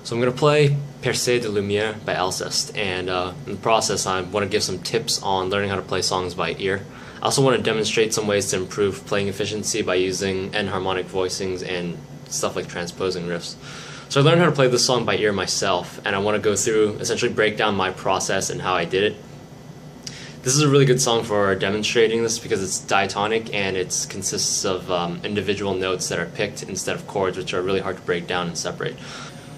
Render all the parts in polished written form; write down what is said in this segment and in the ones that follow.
So I'm going to play Percees De Lumiere by Alcest, and in the process I want to give some tips on learning how to play songs by ear. I also want to demonstrate some ways to improve playing efficiency by using enharmonic voicings and stuff like transposing riffs. So I learned how to play this song by ear myself, and I want to go through, essentially break down my process and how I did it. This is a really good song for demonstrating this because it's diatonic and it consists of individual notes that are picked instead of chords, which are really hard to break down and separate.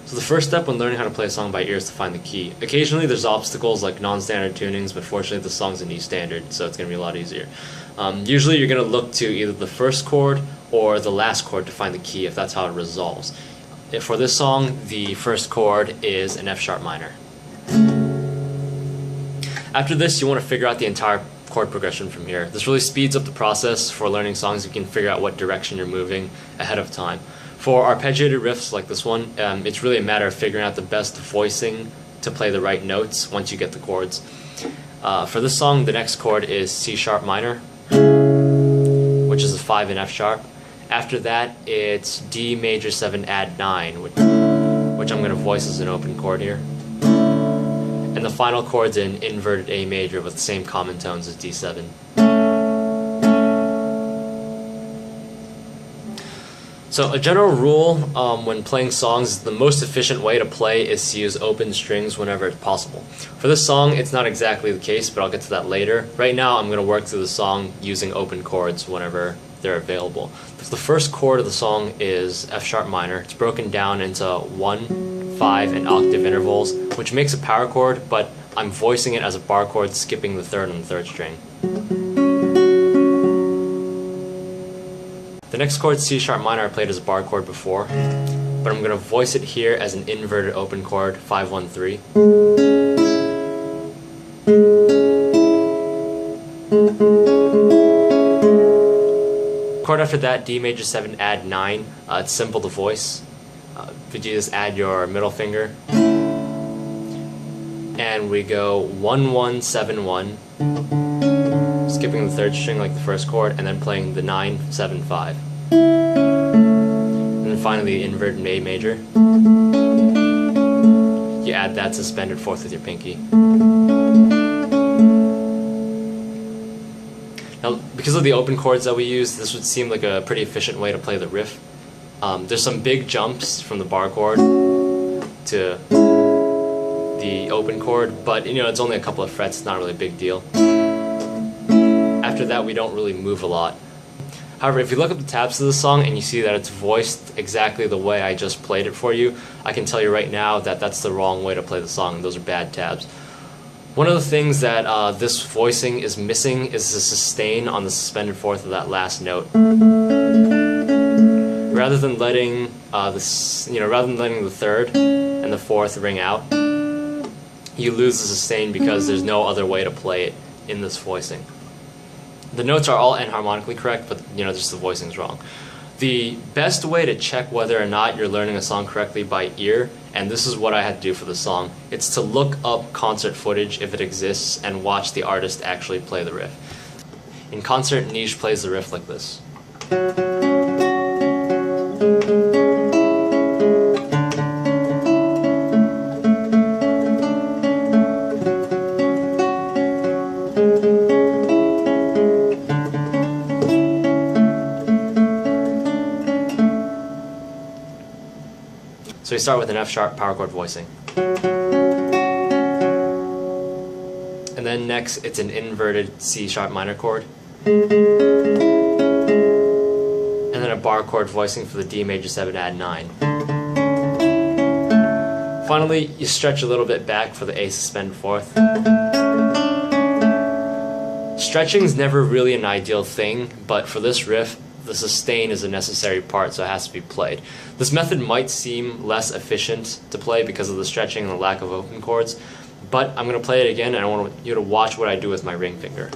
So the first step when learning how to play a song by ear is to find the key. Occasionally there's obstacles like non-standard tunings, but fortunately the song's in E standard, so it's going to be a lot easier. Usually you're going to look to either the first chord or the last chord to find the key if that's how it resolves. For this song, the first chord is an F sharp minor. After this, you want to figure out the entire chord progression from here. This really speeds up the process for learning songs. You can figure out what direction you're moving ahead of time. For arpeggiated riffs like this one, it's really a matter of figuring out the best voicing to play the right notes once you get the chords. For this song, the next chord is C sharp minor, which is a 5 in F sharp. After that, it's D major 7 add 9, which I'm going to voice as an open chord here. And the final chord's in inverted A major with the same common tones as D7. So a general rule when playing songs, the most efficient way to play is to use open strings whenever it's possible. For this song, it's not exactly the case, but I'll get to that later. Right now, I'm going to work through the song using open chords whenever they're available. The first chord of the song is F sharp minor. It's broken down into 1, 5, and octave intervals, which makes a power chord, but I'm voicing it as a bar chord, skipping the third and the third string. The next chord, C sharp minor, I played as a bar chord before, but I'm going to voice it here as an inverted open chord, 5-1-3. Chord after that, D major 7 add 9. It's simple to voice. You just add your middle finger, and we go 1-1-7-1, skipping the third string like the first chord, and then playing the 9-7-5, and then finally the inverted A major. You add that suspended fourth with your pinky. Now, because of the open chords that we use, this would seem like a pretty efficient way to play the riff. There's some big jumps from the bar chord to the open chord, but it's only a couple of frets, it's not really a big deal. After that, we don't really move a lot. However, if you look up the tabs of the song and you see that it's voiced exactly the way I just played it for you, I can tell you right now that that's the wrong way to play the song. Those are bad tabs. One of the things that this voicing is missing is the sustain on the suspended fourth of that last note. Rather than letting the third and the fourth ring out, you lose the sustain because there's no other way to play it in this voicing. The notes are all enharmonically correct, but just the voicing's wrong. The best way to check whether or not you're learning a song correctly by ear, and this is what I had to do for the song, it's to look up concert footage if it exists and watch the artist actually play the riff. In concert, Niche plays the riff like this. So we start with an F sharp power chord voicing. And then next it's an inverted C sharp minor chord. And then a bar chord voicing for the D major 7 add 9. Finally, you stretch a little bit back for the A suspended fourth. Stretching's never really an ideal thing, but for this riff, the sustain is a necessary part, so it has to be played. This method might seem less efficient to play because of the stretching and the lack of open chords, but I'm going to play it again, and I want you to watch what I do with my ring finger.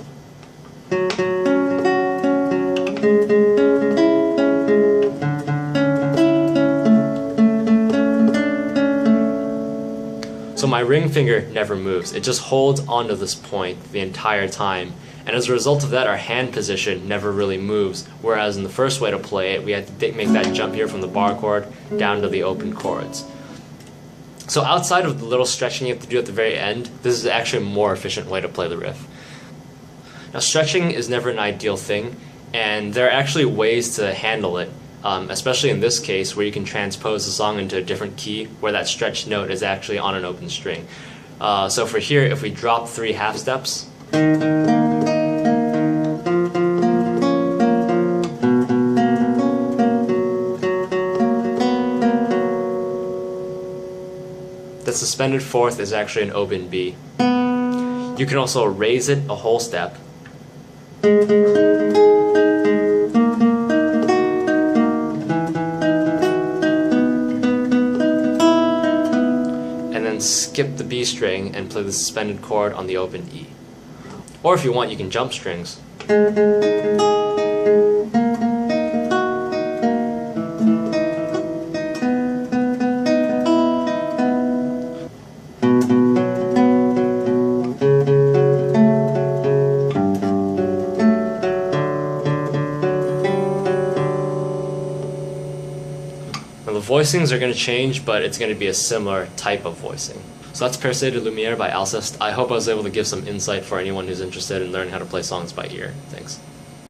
So my ring finger never moves. It just holds onto this point the entire time. And as a result of that, our hand position never really moves, whereas in the first way to play it, we had to make that jump here from the bar chord down to the open chords. So outside of the little stretching you have to do at the very end, this is actually a more efficient way to play the riff. Now stretching is never an ideal thing, and there are actually ways to handle it, especially in this case where you can transpose the song into a different key where that stretched note is actually on an open string. So for here, if we drop 3 half steps, the suspended fourth is actually an open B. You can also raise it a whole step. And then skip the B string and play the suspended chord on the open E. Or if you want, you can jump strings. Now the voicings are going to change, but it's going to be a similar type of voicing. So that's Percees De Lumiere by Alcest. I hope I was able to give some insight for anyone who's interested in learning how to play songs by ear. Thanks.